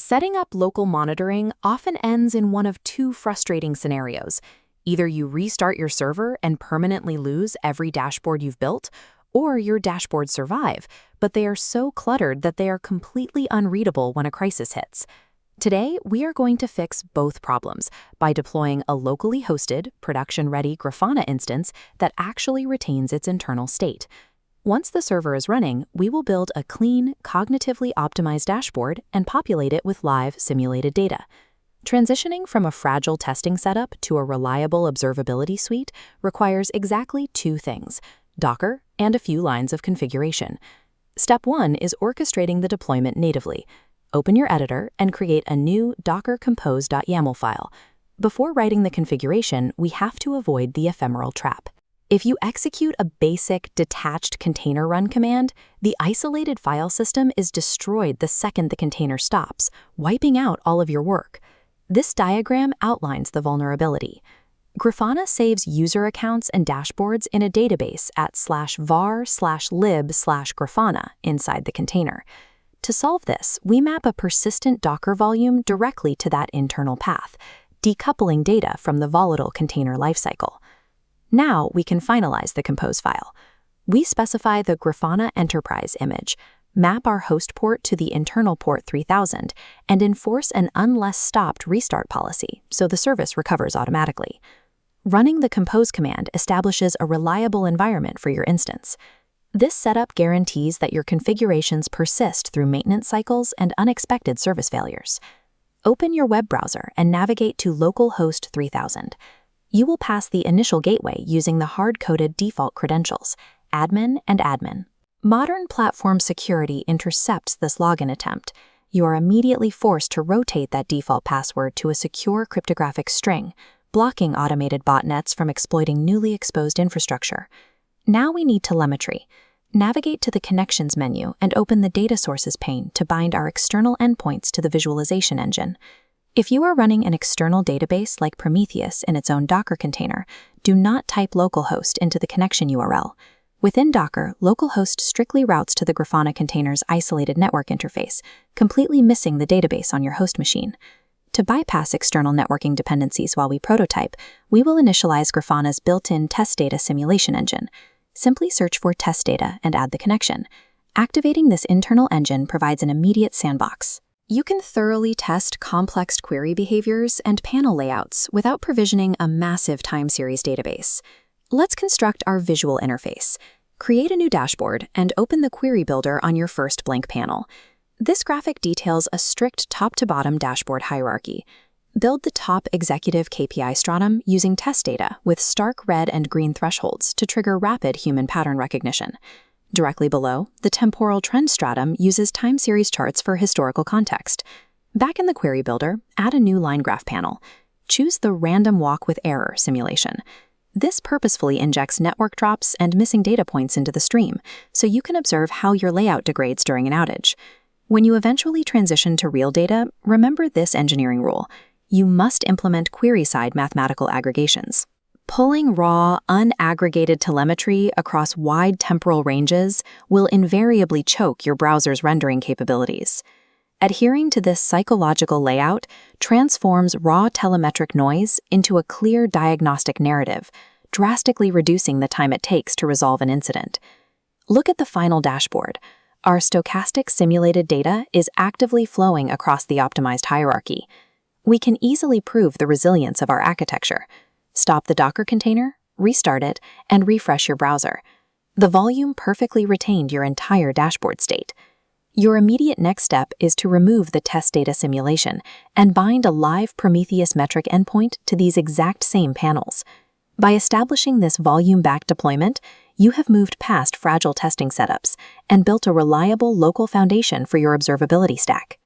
Setting up local monitoring often ends in one of two frustrating scenarios. Either you restart your server and permanently lose every dashboard you've built, or your dashboards survive, but they are so cluttered that they are completely unreadable when a crisis hits. Today, we are going to fix both problems by deploying a locally hosted, production-ready Grafana instance that actually retains its internal state. Once the server is running, we will build a clean, cognitively optimized dashboard and populate it with live, simulated data. Transitioning from a fragile testing setup to a reliable observability suite requires exactly two things: Docker and a few lines of configuration. Step 1 is orchestrating the deployment natively. Open your editor and create a new docker compose.yaml file. Before writing the configuration, we have to avoid the ephemeral trap. If you execute a basic detached container run command, the isolated file system is destroyed the second the container stops, wiping out all of your work. This diagram outlines the vulnerability. Grafana saves user accounts and dashboards in a database at /var/lib/grafana inside the container. To solve this, we map a persistent Docker volume directly to that internal path, decoupling data from the volatile container lifecycle. Now we can finalize the compose file. We specify the Grafana Enterprise image, map our host port to the internal port 3000, and enforce an unless stopped restart policy so the service recovers automatically. Running the compose command establishes a reliable environment for your instance. This setup guarantees that your configurations persist through maintenance cycles and unexpected service failures. Open your web browser and navigate to localhost 3000. You will pass the initial gateway using the hard-coded default credentials, admin and admin. Modern platform security intercepts this login attempt. You are immediately forced to rotate that default password to a secure cryptographic string, blocking automated botnets from exploiting newly exposed infrastructure. Now we need telemetry. Navigate to the Connections menu and open the Data Sources pane to bind our external endpoints to the visualization engine. If you are running an external database like Prometheus in its own Docker container, do not type localhost into the connection URL. Within Docker, localhost strictly routes to the Grafana container's isolated network interface, completely missing the database on your host machine. To bypass external networking dependencies while we prototype, we will initialize Grafana's built-in test data simulation engine. Simply search for test data and add the connection. Activating this internal engine provides an immediate sandbox. You can thoroughly test complex query behaviors and panel layouts without provisioning a massive time series database. Let's construct our visual interface. Create a new dashboard and open the query builder on your first blank panel. This graphic details a strict top-to-bottom dashboard hierarchy. Build the top executive KPI stratum using test data with stark red and green thresholds to trigger rapid human pattern recognition. Directly below, the temporal trend stratum uses time series charts for historical context. Back in the query builder, add a new line graph panel. Choose the random walk with error simulation. This purposefully injects network drops and missing data points into the stream, so you can observe how your layout degrades during an outage. When you eventually transition to real data, remember this engineering rule. You must implement query-side mathematical aggregations. Pulling raw, unaggregated telemetry across wide temporal ranges will invariably choke your browser's rendering capabilities. Adhering to this psychological layout transforms raw telemetric noise into a clear diagnostic narrative, drastically reducing the time it takes to resolve an incident. Look at the final dashboard. Our stochastic simulated data is actively flowing across the optimized hierarchy. We can easily prove the resilience of our architecture. Stop the Docker container, restart it, and refresh your browser. The volume perfectly retained your entire dashboard state. Your immediate next step is to remove the test data simulation and bind a live Prometheus metric endpoint to these exact same panels. By establishing this volume-backed deployment, you have moved past fragile testing setups and built a reliable local foundation for your observability stack.